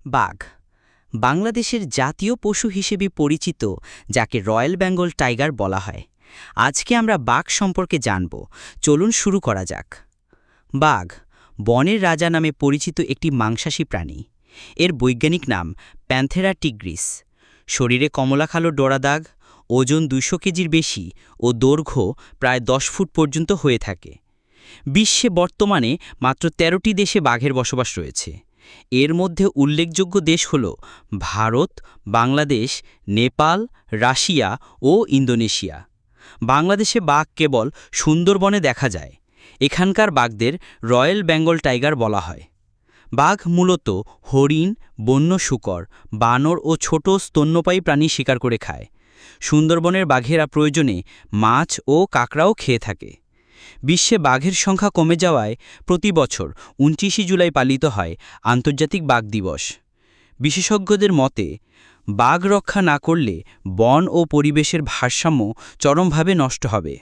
বাঘ বাংলাদেশের জাতীয় পশু হিসেবে পরিচিত, যাকে রয়্যাল বেঙ্গল টাইগার বলা হয়। আজকে আমরা বাঘ সম্পর্কে জানব। চলুন শুরু করা যাক। বাঘ বনের রাজা নামে পরিচিত একটি মাংসাশী প্রাণী। এর বৈজ্ঞানিক নাম প্যান্থেরা টিগ্রিস। শরীরে কমলা কালো ডোরা দাগ, ওজন 200 কেজির বেশি ও দৈর্ঘ্য প্রায় 10 ফুট পর্যন্ত হয়ে থাকে। বিশ্বে বর্তমানে মাত্র 13টি দেশে বাঘের বসবাস রয়েছে। এর মধ্যে উল্লেখযোগ্য দেশ হল ভারত, বাংলাদেশ, নেপাল, রাশিয়া ও ইন্দোনেশিয়া। বাংলাদেশে বাঘ কেবল সুন্দরবনে দেখা যায়। এখানকার বাঘদের রয়্যাল বেঙ্গল টাইগার বলা হয়। বাঘ মূলত হরিণ, বন্য শূকর, বানর ও ছোট স্তন্যপায়ী প্রাণী শিকার করে খায়। সুন্দরবনের বাঘেরা প্রয়োজনে মাছ ও কাঁকড়াও খেয়ে থাকে। বিশ্বে বাঘের সংখ্যা কমে যাওয়ায় প্রতি বছর ২৯ জুলাই পালিত হয় আন্তর্জাতিক বাঘ দিবস। বিশেষজ্ঞদের মতে, বাঘ রক্ষা না করলে বন ও পরিবেশের ভারসাম্য চরমভাবে নষ্ট হবে।